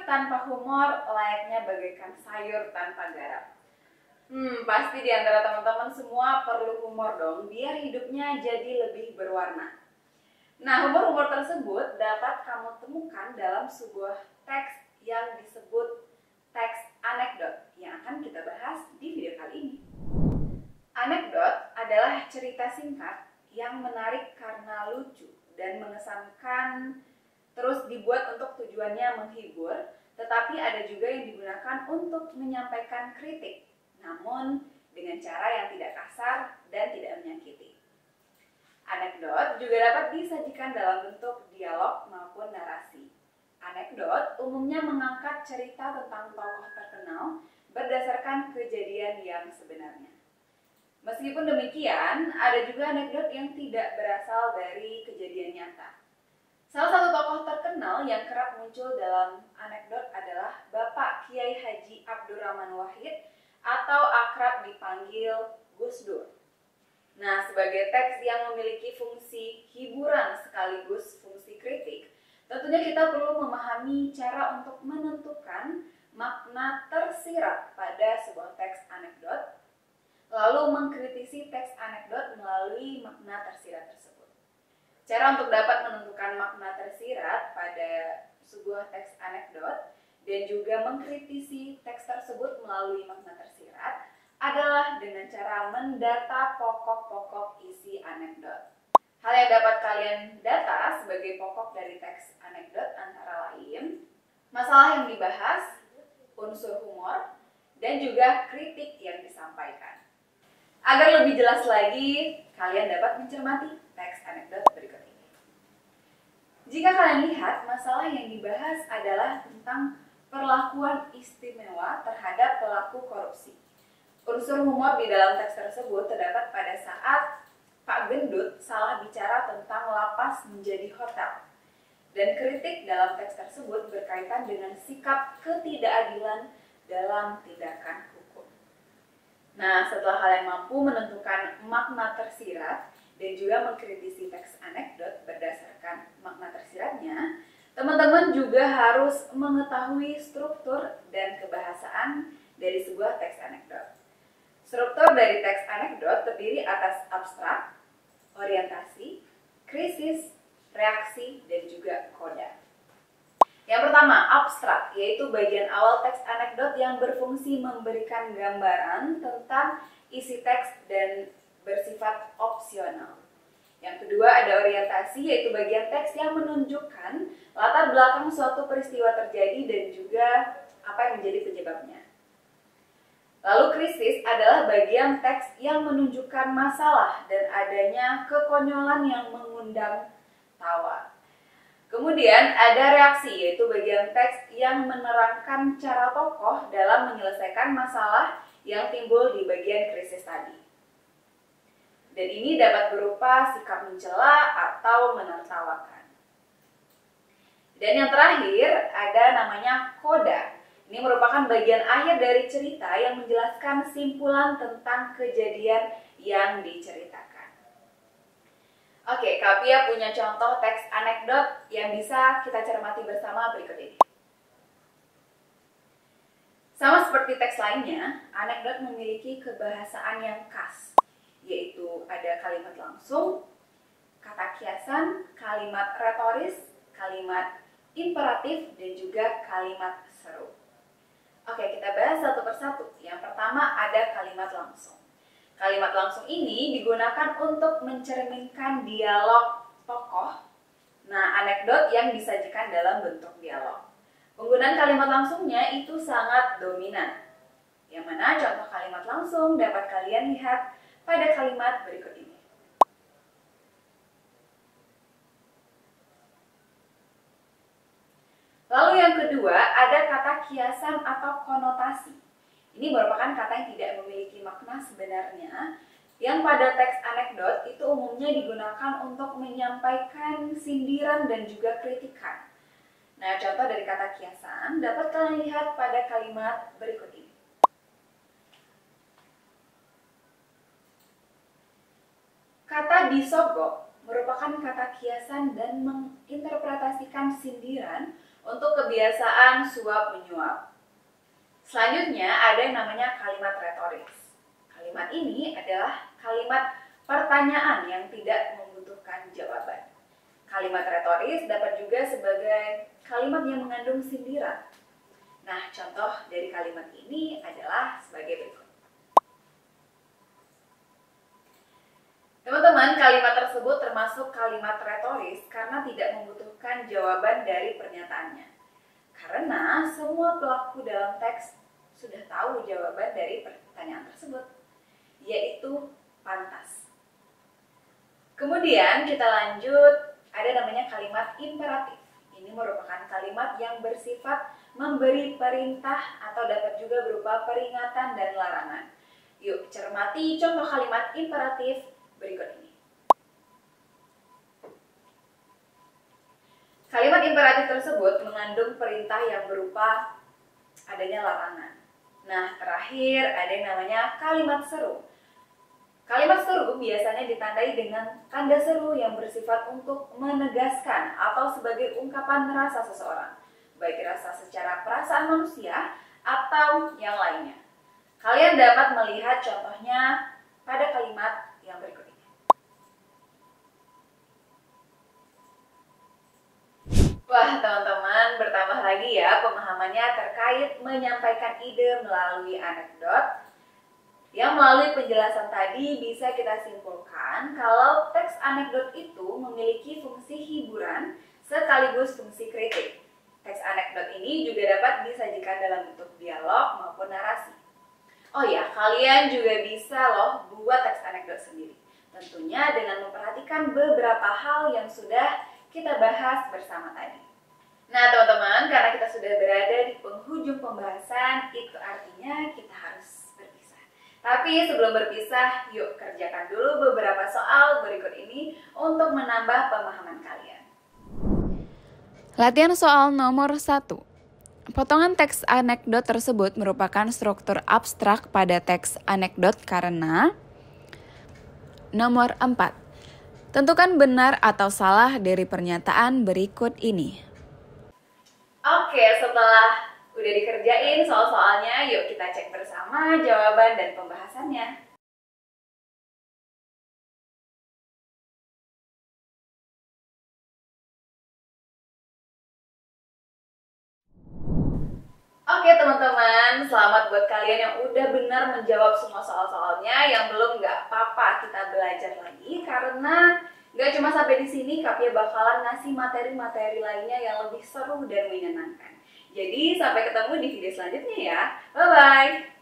tanpa humor layaknya bagaikan sayur tanpa garam. Pasti di antara teman-teman semua perlu humor dong, biar hidupnya jadi lebih berwarna. Nah, humor-humor tersebut dapat kamu temukan dalam sebuah teks yang disebut teks anekdot yang akan kita bahas di video kali ini. Anekdot adalah cerita singkat yang menarik karena lucu dan mengesankan, terus dibuat untuk tujuannya menghibur, tetapi ada juga yang digunakan untuk menyampaikan kritik, namun dengan cara yang tidak kasar dan tidak menyakiti. Anekdot juga dapat disajikan dalam bentuk dialog maupun narasi. Anekdot umumnya mengangkat cerita tentang tokoh terkenal berdasarkan kejadian yang sebenarnya. Meskipun demikian, ada juga anekdot yang tidak berasal dari kejadian nyata. Salah satu tokoh terkenal yang kerap muncul dalam anekdot adalah Bapak Kiai Haji Abdurrahman Wahid atau akrab dipanggil Gus Dur. Nah, sebagai teks yang memiliki fungsi hiburan sekaligus fungsi kritik, tentunya kita perlu memahami cara untuk menentukan makna tersirat pada sebuah teks anekdot, lalu mengkritisi teks anekdot melalui makna tersirat tersebut. Cara untuk dapat menentukan makna tersirat pada sebuah teks anekdot dan juga mengkritisi teks tersebut melalui makna tersirat adalah dengan cara mendata pokok-pokok isi anekdot. Hal yang dapat kalian data sebagai pokok dari teks anekdot antara lain masalah yang dibahas, unsur humor, dan juga kritik yang disampaikan. Agar lebih jelas lagi, kalian dapat mencermati teks anekdot berikut ini. Jika kalian lihat, masalah yang dibahas adalah tentang perlakuan istimewa terhadap pelaku korupsi. Unsur humor di dalam teks tersebut terdapat pada saat Pak Gendut salah bicara tentang lapas menjadi hotel. Dan kritik dalam teks tersebut berkaitan dengan sikap ketidakadilan dalam tindakan hukum. Nah, setelah kalian mampu menentukan makna tersirat dan juga mengkritisi teks anekdot berdasarkan makna tersiratnya, teman-teman juga harus mengetahui struktur dan kebahasaan dari sebuah teks anekdot. Struktur dari teks anekdot terdiri atas abstrak, orientasi, krisis, reaksi, dan juga koda. Yang pertama, abstrak, yaitu bagian awal teks anekdot yang berfungsi memberikan gambaran tentang isi teks dan bersifat opsional. Yang kedua, ada orientasi, yaitu bagian teks yang menunjukkan latar belakang suatu peristiwa terjadi dan juga apa yang menjadi penyebabnya. Lalu krisis adalah bagian teks yang menunjukkan masalah dan adanya kekonyolan yang mengundang tawa. Kemudian ada reaksi, yaitu bagian teks yang menerangkan cara tokoh dalam menyelesaikan masalah yang timbul di bagian krisis tadi. Dan ini dapat berupa sikap mencela atau menertawakan. Dan yang terakhir ada namanya koda. Ini merupakan bagian akhir dari cerita yang menjelaskan simpulan tentang kejadian yang diceritakan. Oke, Kapia punya contoh teks anekdot yang bisa kita cermati bersama berikut ini. Sama seperti teks lainnya, anekdot memiliki kebahasaan yang khas, yaitu ada kalimat langsung, kata kiasan, kalimat retoris, kalimat imperatif, dan juga kalimat seru. Oke, kita bahas satu persatu. Yang pertama ada kalimat langsung. Kalimat langsung ini digunakan untuk mencerminkan dialog tokoh. Nah, anekdot yang disajikan dalam bentuk dialog. Penggunaan kalimat langsungnya itu sangat dominan. Yang mana contoh kalimat langsung dapat kalian lihat pada kalimat berikut ini. Lalu yang kedua, ada kata kiasan atau konotasi. Ini merupakan kata yang tidak memiliki makna sebenarnya, yang pada teks anekdot itu umumnya digunakan untuk menyampaikan sindiran dan juga kritikan. Nah, contoh dari kata kiasan dapat kalian lihat pada kalimat berikut ini. Kata disogok merupakan kata kiasan dan menginterpretasikan sindiran untuk kebiasaan suap-menyuap. Selanjutnya ada yang namanya kalimat retoris. Kalimat ini adalah kalimat pertanyaan yang tidak membutuhkan jawaban. Kalimat retoris dapat juga sebagai kalimat yang mengandung sindiran. Nah, contoh dari kalimat ini adalah sebagai berikut. Teman-teman, kalimat tersebut termasuk kalimat retoris karena tidak membutuhkan jawaban dari pernyataannya. Karena semua pelaku dalam teks sudah tahu jawaban dari pertanyaan tersebut, yaitu pantas. Kemudian kita lanjut, ada namanya kalimat imperatif. Ini merupakan kalimat yang bersifat memberi perintah atau dapat juga berupa peringatan dan larangan. Yuk, cermati contoh kalimat imperatif berikut ini. Kalimat imperatif tersebut mengandung perintah yang berupa adanya larangan. Nah, terakhir ada yang namanya kalimat seru. Kalimat seru biasanya ditandai dengan tanda seru yang bersifat untuk menegaskan atau sebagai ungkapan rasa seseorang, baik rasa secara perasaan manusia atau yang lainnya. Kalian dapat melihat contohnya pada kalimat yang berikut ini. Wah, teman-teman, bertambah lagi ya pemahamannya terkait menyampaikan ide melalui anekdot. Yang melalui penjelasan tadi bisa kita simpulkan kalau teks anekdot itu memiliki fungsi hiburan sekaligus fungsi kritik. Teks anekdot ini juga dapat disajikan dalam bentuk dialog maupun narasi. Oh ya, kalian juga bisa loh buat teks anekdot sendiri. Tentunya dengan memperhatikan beberapa hal yang sudah kita bahas bersama tadi. Nah teman-teman, karena kita sudah berada di penghujung pembahasan, itu artinya kita harus berpisah. Tapi sebelum berpisah, yuk kerjakan dulu beberapa soal berikut ini untuk menambah pemahaman kalian. Latihan soal nomor 1. Potongan teks anekdot tersebut merupakan struktur abstrak pada teks anekdot karena nomor 4. Tentukan benar atau salah dari pernyataan berikut ini. Oke, setelah udah dikerjain soal-soalnya, yuk kita cek bersama jawaban dan pembahasannya. Oke teman-teman, selamat buat kalian yang udah benar menjawab semua soal-soalnya. Yang belum nggak apa-apa, kita belajar lagi karena nggak cuma sampai di sini, Kapia bakalan ngasih materi-materi lainnya yang lebih seru dan menyenangkan. Jadi sampai ketemu di video selanjutnya ya. Bye-bye!